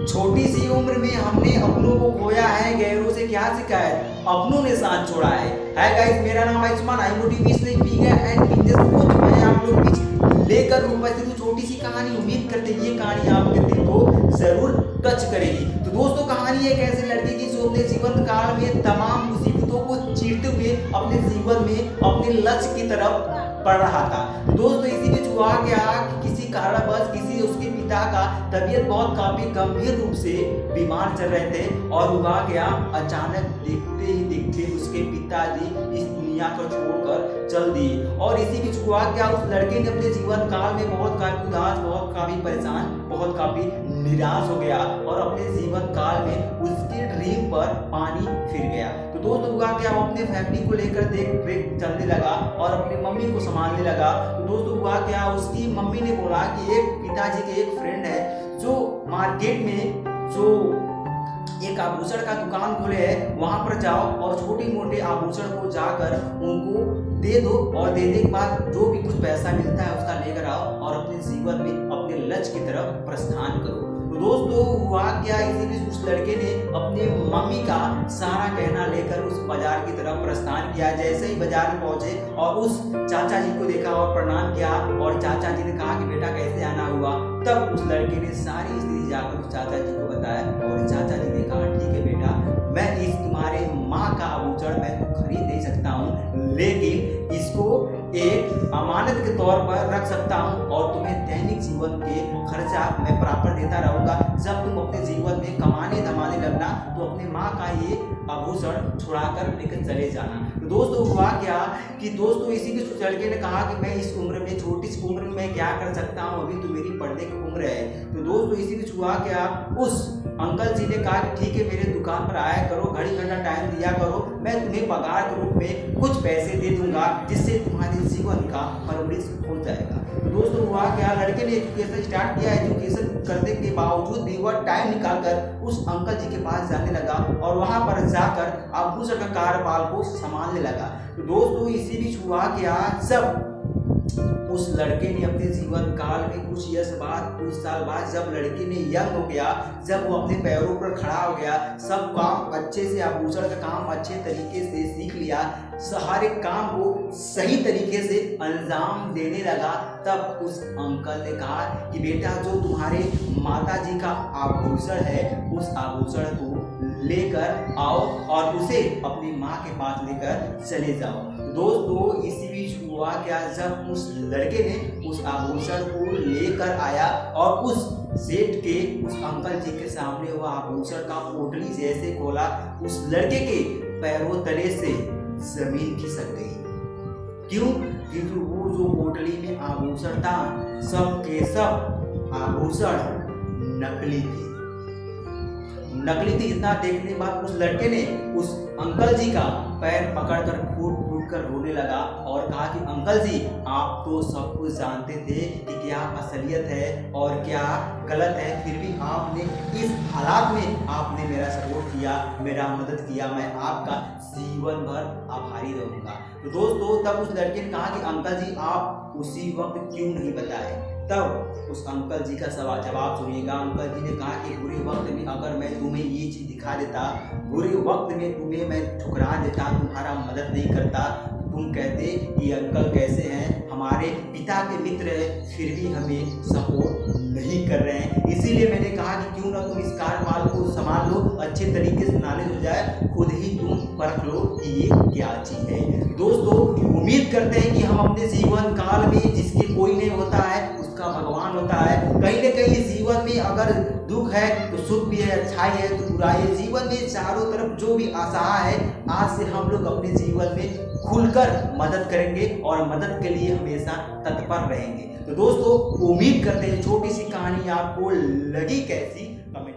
छोटी सी उम्र में हमने अपनों को खोया है, गैरों से क्या शिकायत, अपनों ने साथ छोड़ा है। हाय गाइस, मेरा नाम है Ayushman. I motivational speaker and business coach. मैं आप लोग बीच लेकर उपस्थित हूँ छोटी सी कहानी। उम्मीद करते हैं ये कहानी आपके दिल को जरूर टच करेगी। तो दोस्तों, कहानी एक ऐसे लड़के की जो अपने जीवन काल में तमाम मुसीबतों को चीरते हुए अपने जीवन में अपने लक्ष्य की तरफ बढ़ रहा था। तो दोस्तों, इसी बीच हुआ क्या कि किसी कारणवश किसी उसके पिता का तबीयत बहुत काफी गंभीर रूप से बीमार चल रहे थे और हुआ क्या, अचानक देखते ही देखते उसके पिताजी इस दुनिया को छोड़कर चल दिए। और इसी बीच हुआ क्या, उस लड़के ने अपने जीवन काल में बहुत काफी उदास, बहुत काफी परेशान, बहुत काफी निराश हो गया और अपने जीवन काल में उसके ड्रीम पर पानी फिर गया। तो दोस्तों, हुआ क्या, वो अपने फैमिली को लेकर देख चलने लगा और अपनी मम्मी को संभालने लगा। तो दोस्तों, हुआ क्या, उसकी मम्मी ने बोला कि एक पिताजी के एक फ्रेंड है जो मार्केट में जो एक आभूषण का दुकान खोले है, वहां पर जाओ और छोटी मोटे आभूषण को जाकर उनको दे दो और देने के बाद जो भी कुछ पैसा मिलता है उसका लेकर आओ और अपने जीवन में अपने लक्ष्य की तरफ प्रस्थान करो। तो दोस्तों, हुआ क्या, इसी बीच उस लड़के ने अपने मम्मी का सारा गहना लेकर उस बाजार की तरफ प्रस्थान किया। जैसे ही बाजार में पहुंचे और उस चाचा जी को देखा और प्रणाम किया और चाचा जी ने कहा कि बेटा कैसे आना हुआ, तब उस लड़के ने सारी स्थिति जाकर उस चाचा जी को बताया और चाचा जी ने कहा ठीक है बेटा, मैं इस तुम्हारे माँ का आभूषण मैं तो खरीद नहीं सकता हूँ, लेकिन इसको एक अमानत के तौर पर रख सकता हूँ और तुम्हें दैनिक जीवन के खर्चा मैं बराबर देता रहूंगा। जब तुम अपने जीवन में कमाने धमाने लगना तो अपने माँ का ये आभूषण छुड़ाकर लेकर चले जाना। तो दोस्तों, हुआ क्या कि दोस्तों, इसी के लड़के ने कहा कि मैं इस उम्र में, छोटी सी उम्र में क्या कर सकता हूँ, अभी तो मेरी पढ़ने की उम्र है। तो दोस्तों, इसी बीच हुआ क्या, उस अंकल जी ने कहा कि ठीक है मेरे दुकान पर आया करो, घड़ी घंटा टाइम दिया करो, मैं तुम्हें पगार के रूप में कुछ पैसे दे दूंगा जिससे तुम्हारे जीवन का परवरिश हो जाएगा। तो दोस्तों, हुआ क्या, लड़के ने एजुकेशन स्टार्ट किया। एजुकेशन करने के बावजूद भी वह टाइम निकालकर उस अंकल जी के पास जाने लगा और वहां पर जाकर आभूषण का कार्यपाल को संभालने लगा। तो दोस्तों, इसी बीच हुआ क्या, जब उस लड़के ने अपने जीवन काल में कुछ यश बाद, कुछ साल बाद, जब लड़के ने यंग हो गया, जब वो अपने पैरों पर खड़ा हो गया, सब काम अच्छे से, आभूषण का काम अच्छे तरीके से सीख लिया, हर एक काम को सही तरीके से अंजाम देने लगा, तब उस अंकल ने कहा कि बेटा, जो तुम्हारे माता जी का आभूषण है उस आभूषण को लेकर आओ और उसे अपनी माँ के पास लेकर चले जाओ। दोस्तों, इसी बीच हुआ क्या, जब उस लड़के ने उस आभूषण को लेकर आया और उस सेठ के, उस अंकल जी के सामने वह आभूषण का पोटली जैसे खोला, उस लड़के के पैरों तले से जमीन खिसक गई। क्यों? क्योंकि वो जो पोटली में आभूषण था, सब के सब आभूषण नकली थे। नकली थी। इतना देखने के बाद उस लड़के ने उस अंकल जी का पैर पकड़कर फूट फूट कर रोने लगा और कहा कि अंकल जी, आप तो सब कुछ जानते थे कि क्या असलियत है और क्या गलत है, फिर भी आपने इस हालात में आपने मेरा सपोर्ट किया, मेरा मदद किया, मैं आपका जीवन भर आभारी रहूंगा। तो दोस्तों, तब उस लड़के ने कहा कि अंकल जी, आप उसी वक्त क्यों नहीं बताए। तब उस अंकल जी का सवाल जवाब सुनिएगा। अंकल जी ने कहा कि बुरे वक्त में अगर मैं तुम्हें ये चीज दिखा देता, बुरे वक्त में तुम्हें मैं ठुकरा देता, तुम्हारा मदद नहीं करता, तुम कहते ये अंकल कैसे हैं, हमारे पिता के मित्र हैं, फिर भी हमें सपोर्ट नहीं कर रहे हैं। इसीलिए मैंने कहा कि क्यों ना तुम इस कार्यपाल को संभाल लो, अच्छे तरीके से नॉलेज हो जाए, खुद ही तुम परख लो कि ये क्या चीज है। दोस्तों, उम्मीद करते हैं कि हम अपने जीवन काल में, जिसके कोई नहीं होता है उसका भगवान होता है, कहीं न कहीं जीवन में अगर दुख है तो सुख भी है, अच्छाई है तो बुराई है। जीवन में चारों तरफ जो भी आशा है, आज से हम लोग अपने जीवन में खुलकर मदद करेंगे और मदद के लिए हमेशा तत्पर रहेंगे। तो दोस्तों, उम्मीद करते हैं छोटी सी कहानी आपको लगी कैसी, कमेंट